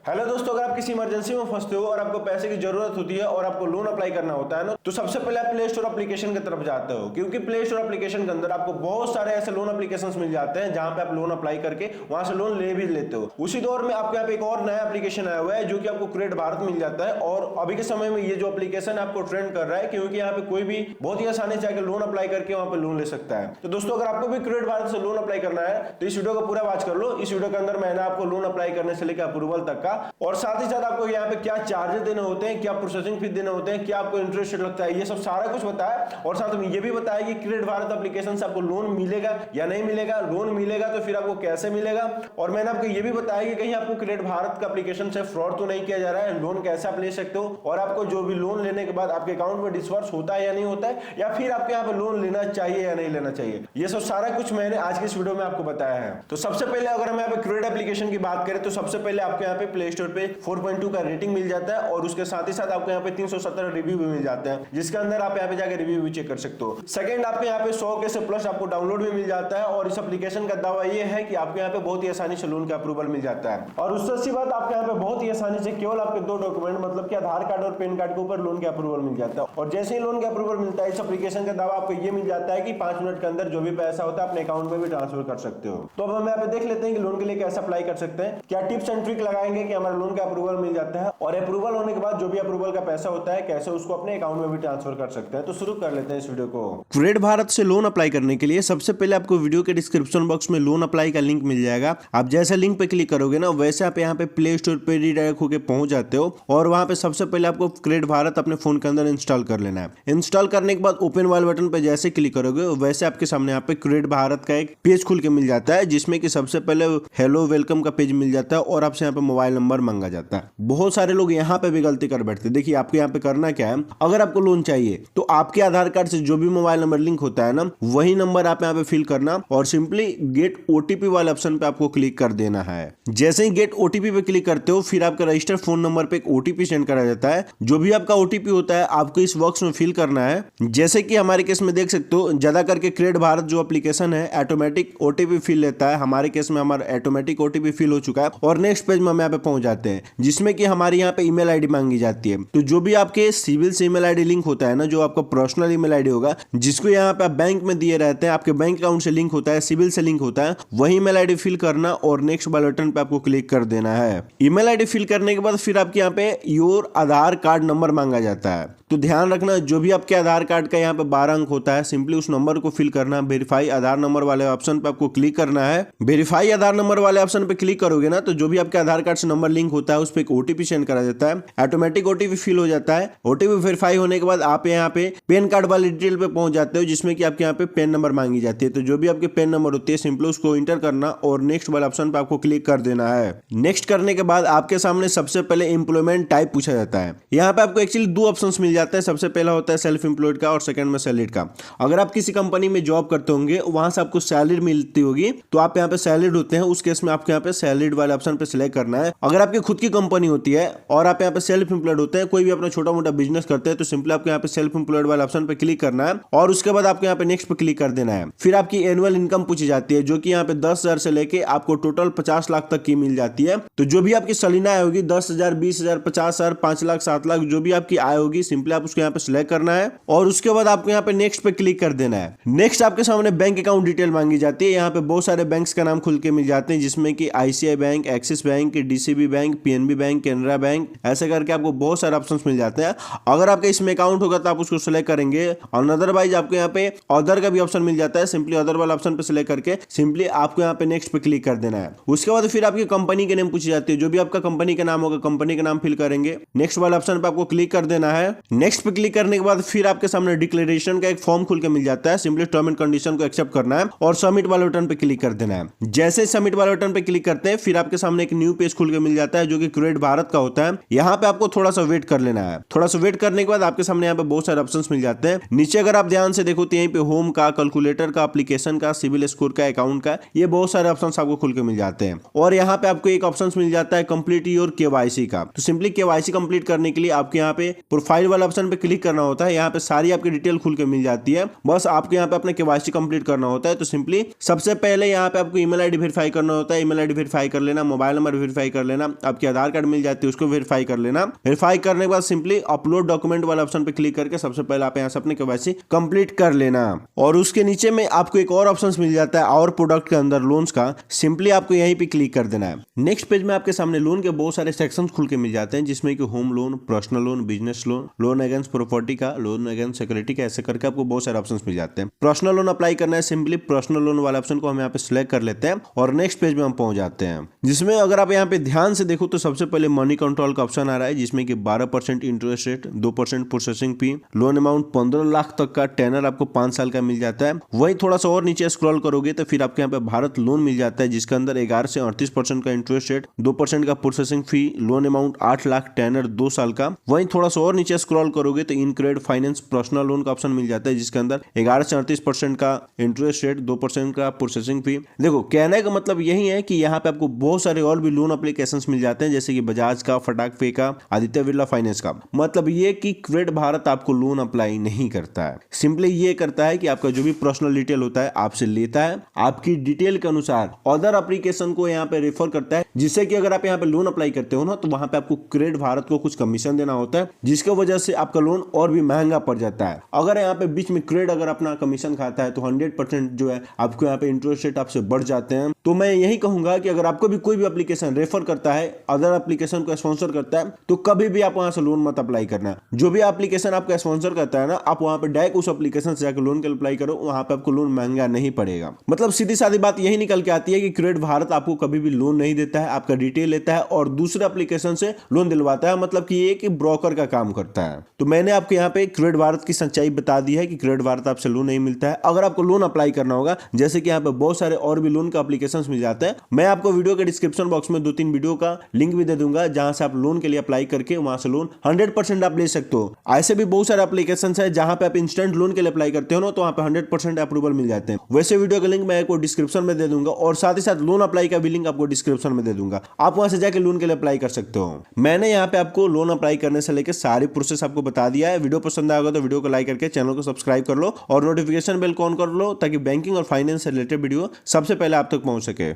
Hello दोस्तों, अगर आप किसी इमरजेंसी में फंसते हो और आपको पैसे की जरूरत होती है और आपको लोन अप्लाई करना होता है ना, तो सबसे पहले आप प्ले स्टोर एप्लीकेशन की तरफ जाते हो, क्योंकि प्ले स्टोर एप्लीकेशन के अंदर आपको बहुत सारे ऐसे लोन एप्लीकेशंस मिल जाते हैं जहां पे आप लोन अप्लाई करके वहां से लोन ले भी लेते हो। उसी दौर में आपके यहाँ पे एक और नया एप्लीकेशन आया हुआ है जो कि आपको क्रेडिट भारत मिल जाता है, और अभी के समय में ये जो एप्लीकेशन आपको ट्रेंड कर रहा है, क्योंकि यहाँ पे कोई भी बहुत ही आसानी से आके लोन अप्लाई करके वहां पे लोन ले सकता है। तो दोस्तों, अगर आपको भी क्रेडिट भारत से लोन अप्लाई करना है तो इस वीडियो को पूरा वॉच कर लो। इस वीडियो के अंदर मैंने आपको लोन अप्लाई करने से लेकर अप्रूवल तक का, और साथ ही आपको यहाँ पे क्या चार्जेस देने होते हैं, क्या प्रोसेसिंग फीस देने होते हैं, क्या आपको इंटरेस्ट रेट लगता है, ये सब सारा कुछ बताया। और साथ में ये भी बताया कि क्रेडिट भारत एप्लीकेशन से आपको लोन मिलेगा या नहीं मिलेगा, लोन मिलेगा तो फिर आपको कैसे मिलेगा। और मैंने आपको ये भी बताया कि कहीं आपको क्रेडिट भारत का एप्लीकेशन से फ्रॉड तो नहीं किया जा रहा है, लोन कैसे आप ले सकते हो, और आपको जो भी लोन लेने के बाद आपके अकाउंट में डिसबर्स होता है या नहीं होता है, या फिर आपके यहाँ पे लोन लेना चाहिए या नहीं लेना चाहिए, ये सब सारा कुछ मैंने आज की इस वीडियो में आपको बताया है। तो सबसे पहले अगर हम यहाँ पे क्रेडिट एप्लीकेशन की बात करें तो सबसे पहले आपके यहाँ पे प्ले स्टोर पे 4.2 का रेटिंग मिल जाता है, और उसके साथ ही साथ आपको यहाँ पे 370 रिव्यू भी मिल जाते हैं, जिसके अंदर आप यहाँ पे जाकर रिव्यू भी चेक कर सकते हो। सेकंड, आपको यहाँ पे 100 के से प्लस आपको डाउनलोड भी मिल जाता है, और इस एप्लीकेशन का दावा ये है कि आपको यहाँ पे बहुत ही आसानी से लोन का अप्रूवल मिल जाता है। और उससे अच्छी बात, आपको यहाँ पे बहुत ही आसानी से केवल आपके 2 डॉक्यूमेंट मतलब कि आधार कार्ड और पैन कार्ड के ऊपर लोन का अप्रूवल मिल जाता है। और जैसे ही लोन का अप्रूवल मिलता है, इस एप्लीकेशन का दावा आपको ये मिल जाता है कि 5 मिनट के अंदर जो भी पैसा होता है अपने अकाउंट में भी ट्रांसफर कर सकते हो। तो अब हम यहाँ पे देख लेते हैं कि लोन के लिए कैसे अप्लाई कर सकते हैं, क्या टिप्स एंड ट्रिक लगाएंगे कि हमारा लोन का अप्रूवल मिल जाता है, और अप्रूवल होने के बाद जो भी अप्रूवल का पैसा होता है कैसे उसको अपने अकाउंट में भी ट्रांसफर कर सकते हैं। तो शुरू कर लेते हैं इस वीडियो को। क्रेडिट भारत से लोन अप्लाई करने के लिए सबसे पहले आपको वीडियो के डिस्क्रिप्शन बॉक्स में लोन अप्लाई का लिंक मिल जाएगा। आप जैसे लिंक पे क्लिक करोगे ना, वैसे आप यहाँ पे प्ले स्टोर पे रिडायरेक्ट होकर पहुंच जाते हो, और वहां पे सबसे पहले आपको क्रेडिट भारत अपने फोन के अंदर इंस्टॉल कर लेना है। इंस्टॉल करने के बाद ओपन वाले बटन पे जैसे क्लिक करोगे वैसे आपके सामने यहाँ पे क्रेडिट भारत का एक पेज खुल के मिल जाता है, जिसमें कि सबसे पहले हेलो वेलकम का पेज मिल जाता है, और आपसे यहाँ पे मोबाइल नंबर मांगा जाता है। बहुत सारे लोग यहाँ पे भी गलती कर बैठते। देखिए, आपको यहाँ पे करना क्या है, अगर आपको लोन चाहिए तो आपके आधार कार्ड से जो भी मोबाइल नंबर लिंक होता है ना, वही नंबर आप यहाँ पे फिल करना, और सिंपली गेट ओटीपी वाले ऑप्शन पे आपको क्लिक कर देना है। जैसे ही गेट ओटीपी पे क्लिक करते हो, फिर आपका रजिस्टर फोन नंबर पे एक ओटीपी सेंड करा जाता है। जो भी आपका ओटीपी होता है आपको इस बॉक्स में फिल करना है। जैसे कि हमारे केस में देख सकते हो, ज्यादा करके क्रेडिट भारत जो एप्लीकेशन है ऑटोमेटिक ओटीपी फिल लेता है। हमारे केस में हमारा ऑटोमेटिक ओटीपी फिल हो चुका है, और नेक्स्ट पेज में हम यहाँ पे पहुंच जाते हैं, जिसमें कि हमारी यहाँ पे ईमेल आईडी मांगी जाती है। तो जो भी आपके सिविल से ईमेल आईडी लिंक होता है ना, जो आपका पर्सनल ईमेल आईडी होगा, जिसको यहाँ पे आप बैंक में दिए रहते हैं, आपके बैंक अकाउंट से लिंक होता है, सिविल से लिंक होता है, वही ईमेल आईडी फिल करना, और नेक्स्ट वाले बटन पे आपको क्लिक कर देना है। ईमेल आईडी फिल करने के बाद फिर आपके यहाँ पे योर आधार कार्ड नंबर मांगा जाता है। तो ध्यान रखना, जो भी आपके आधार कार्ड का यहाँ पे 12 अंक होता है, सिंपली उस नंबर को फिल करना। वेरीफाई आधार नंबर वाले ऑप्शन पे आपको क्लिक करना है। वेरीफाई आधार नंबर वाले ऑप्शन पे क्लिक करोगे ना, तो जो भी आपके आधार कार्ड से नंबर लिंक होता है उस पर एक ओटीपी सेंड करा जाता है, ऑटोमेटिक ओटीपी फिल हो जाता है। ओटीपी वेरीफाई होने के बाद आप यहाँ पे पैन कार्ड वाली डिटेल पे पहुंच जाते हो, जिसमें कि आपके यहाँ पे पैन नंबर मांगी जाती है। तो जो भी आपके पैन नंबर होती है, सिंपली उसको इंटर करना, और नेक्स्ट वाले ऑप्शन पे आपको क्लिक कर देना है। नेक्स्ट करने के बाद आपके सामने सबसे पहले एम्प्लॉयमेंट टाइप पूछा जाता है। यहाँ पे आपको एक्चुअली 2 ऑप्शन मिल जाते हैं। सबसे पहला होता है सेल्फ एम्प्लॉयड का, और सेकंड में सैलरीड का। अगर आप किसी कंपनी में जॉब करते होंगे, वहां से आपको सैलरी मिलती होगी, तो आप यहाँ पे सैलरीड होते हैं। उस केस में आपको यहाँ पे सैलरीड वाले ऑप्शन पे सिलेक्ट करना है। अगर आपकी खुद की कंपनी होती है और आप यहाँ पे सेल्फ एम्प्लॉयड होते हैं, कोई भी अपना छोटा मोटा बिजनेस करते हैं, तो सिंपली आपको यहाँ पे सेल्फ एम्प्लॉयड वाले ऑप्शन पे क्लिक करना है, और उसके बाद आपको यहाँ पे नेक्स्ट पे क्लिक कर देना है। फिर आपकी एनुअल इनकम पूछी जाती है, जो कि यहाँ पे 10,000 से लेके आपको टोटल 50 लाख तक की मिल जाती है। तो जो भी आपकी सलीना आय होगी, 10,000, 20,000, 50,000, 5 लाख, 7 लाख, जो भी आपकी आय होगी, सिंपली आप उसको यहाँ पे सिलेक्ट करना है, और उसके बाद आपको यहाँ पे नेक्स्ट पे क्लिक कर देना है। नेक्स्ट आपके सामने बैंक अकाउंट डिटेल मांगी जाती है। यहाँ पे बहुत सारे बैंक्स का नाम खुल के मिल जाते हैं, जिसमें कि ICI bank, axis bank, DCB bank, PNB bank, Canara bank, ऐसे करके आपको बहुत सारे ऑप्शंस मिल जाते हैं। अगर आपके इसमें अकाउंट होगा तो आप उसको सिलेक्ट करेंगे, और अदरवाइज आपको यहाँ पे अदर का भी ऑप्शन मिल जाता है। सिंपली अदर वाला ऑप्शन पे सिलेक्ट करके सिंपली आपको यहाँ पे नेक्स्ट पे क्लिक कर देना है। उसके बाद फिर आपकी कंपनी के नेम पूछी जाती है। जो भी आपका कंपनी का नाम होगा, कंपनी का नाम फिल करेंगे। नेक्स्ट वाला ऑप्शन पे आपको क्लिक कर देना है। नेक्स्ट पे क्लिक करने के बाद फिर आपके सामने डिक्लेरेशन का एक फॉर्म खुल के मिल जाता है। सिंपली टर्म एंड कंडीशन को एक्सेप्ट करना है, और सबमिट वाले बटन पे क्लिक कर देना है। जैसे सबमिट वाले बटन पे क्लिक करते हैं, फिर आपके सामने एक न्यू पेज खुल के मिल जाता है, जो कि क्रेडिट भारत का होता है। यहाँ पे आपको थोड़ा सा वेट कर लेना है। थोड़ा सा वेट करने के बाद आपके सामने यहाँ पे बहुत सारे ऑप्शंस मिल जाते हैं। नीचे अगर आप ध्यान से देखो तो यहीं पे होम का, कैलकुलेटर का, एप्लीकेशन का, सिविल स्कोर का, अकाउंट का, ये बहुत सारे ऑप्शंस आपको खुल के मिल जाते हैं। और यहाँ पे आपको एक ऑप्शन मिल जाता है कंप्लीट योर केवाईसी का। तो सिंपली केवाईसी कंप्लीट करने के लिए आपके यहाँ पे प्रोफाइल वाला ऑप्शन पे क्लिक करना होता है। यहाँ पे सारी आपकी डिटेल खुल के मिल जाती है। बस आपको यहाँ पे अपने केवाईसी कंप्लीट करना होता है। तो सिंपली सबसे पहले यहाँ पे आपको ईमेल आईडी वेरीफाई करना होता है। ईमेल आईडी वेरीफाई कर लेना, मोबाइल नंबर वेरीफाई कर लेना, आपकी आधार कार्ड मिल जाती है उसको वेरीफाई कर लेना। वेरीफाई करने के बाद सिंपली अपलोड डॉक्यूमेंट वाला ऑप्शन पे क्लिक करके सबसे पहले आप यहाँ से अपने केवाईसी कंप्लीट कर लेना। और उसके नीचे में आपको एक और ऑप्शन मिल जाता है और प्रोडक्ट के अंदर लोन्स का, सिंपली आपको यहीं पे क्लिक कर देना है। नेक्स्ट पेज में आपके सामने लोन के बहुत सारे सेक्शंस खुल के मिल जाते हैं, जिसमें कि home loan, personal loan, business loan, loan against property का, लोन अगेंस्ट सिक्योरिटी का, ऐसे करके आपको बहुत सारे ऑप्शंस मिल जाते हैं। पर्सनल लोन अप्लाई करना है, सिंपली पर्सनल लोन वाले ऑप्शन को हम यहाँ पे सिलेक्ट कर लेते हैं और नेक्स्ट पेज में हम पहुंच जाते हैं, जिसमें अगर आप यहाँ पे ध्यान से देखो तो सबसे पहले मनी कंट्रोल का ऑप्शन आ रहा है, जिसमें कि 12% interest rate, 2% processing fee, loan amount 15 lakh तक का, टेनर आपको 5 साल का मिल जाता है। वही थोड़ा सा और नीचे स्क्रॉल करोगे तो फिर आपके यहाँ पे भारत लोन मिल जाता है, जिसके अंदर 11 से 38% का इंटरेस्ट रेट, 2% का processing fee, loan amount 8 lakh, tenure 2 साल का। वहीं थोड़ा सा और नीचे स्क्रॉल करोगे तो इनक्रेड फाइनेंस पर्सनल लोन का ऑप्शन मिल जाता है, जिसके अंदर 11 से 38% का इंटरेस्ट रेट, 2% का प्रोसेसिंग फी। देखो कहने का मतलब यही है कि यहाँ पे आपको बहुत सारे और भी लोन एप्लीकेशंस मिल जाते हैं, जैसे कि बजाज का, फटाक पे का, आदित्य बिरला फाइनेंस का। मतलब ये कि क्रेडिट भारत आपको लोन अप्लाई नहीं करता है, सिंपली ये करता है कि आपका जो भी पर्सनल डिटेल होता है आपसे लेता है, आपकी डिटेल के अनुसार अदर एप्लीकेशन को यहाँ पे रेफर करता है, जिससे कि अगर आप यहाँ पे लोन अप्लाई करते हो ना तो वहां पे आपको क्रेडिट भारत को कुछ कमीशन देना होता है, जिसकी वजह से आपका लोन और भी महंगा पड़ जाता है। अगर यहाँ पे बीच में क्रेडिट अगर अपना कमीशन खाता है तो 100% जो है आपको यहाँ पे इंटरेस्ट रेट आपसे बढ़ जाते हैं। तो मैं यही कहूंगा कि अगर आपको भी कोई भी एप्लीकेशन रेफर करता है, अदर एप्लीकेशन को स्पॉन्सर करता है, तो कभी भी आप वहां से लोन मत अप्लाई करना। जो भी एप्लीकेशन आपका स्पॉन्सर करता है ना, आप वहां पे डायरेक्ट उस एप्लीकेशन से जाकर लोन के अप्लाई करो, वहां पे आपको लोन महंगा नहीं पड़ेगा। मतलब सीधी सादी बात यही निकल के आती है कि क्रेडिट भारत आपको कभी भी लोन नहीं देता है, आपका डिटेल लेता है और दूसरे एप्लीकेशन से लोन दिलवाता है। मतलब कि ये कि ब्रोकर का काम करता है। तो मैंने आपको यहाँ पे क्रेडिट भारत की सच्चाई बता दी है कि क्रेडिट भारत आपसे लोन नहीं मिलता है। अगर आपको लोन अप्लाई करना होगा, जैसे कि यहाँ पे बहुत सारे और भी लोन का एप्लीकेशन मिल जाते हैं, मैं आपको वीडियो के डिस्क्रिप्शन बॉक्स में 2-3 वीडियो का लिंक भी दे दूंगा, जहां से आप लोन के लिए अप्लाई करके वहां से लोन 100% आप ले सकते हो। ऐसे भी बहुत सारे एप्लीकेशन है जहां पे आप इंस्टेंट लोन के लिए अप्लाई करते हो ना, तो वहां पे 100% अप्रूवल मिल जाते हैं। वैसे वीडियो का लिंक मैं आपको डिस्क्रिप्शन में दे दूंगा और साथ ही साथ लोन अप्लाई का भी लिंक आपको डिस्क्रिप्शन में दे दूंगा, आप वहां से जाकर लोन के लिए अप्लाई कर सकते हो। मैंने यहाँ पे आपको लोन अप्लाई करने से लेकर सारी प्रोसेस आपको बता दिया है। वीडियो पसंद आएगा तो वीडियो को लाइक करके चैनल को सब्सक्राइब कर लो और नोटिफिकेशन बेल को ऑन कर लो, ताकि बैंकिंग और फाइनेंस से रिलेटेड वीडियो सबसे पहले आप तक पहुंच सके।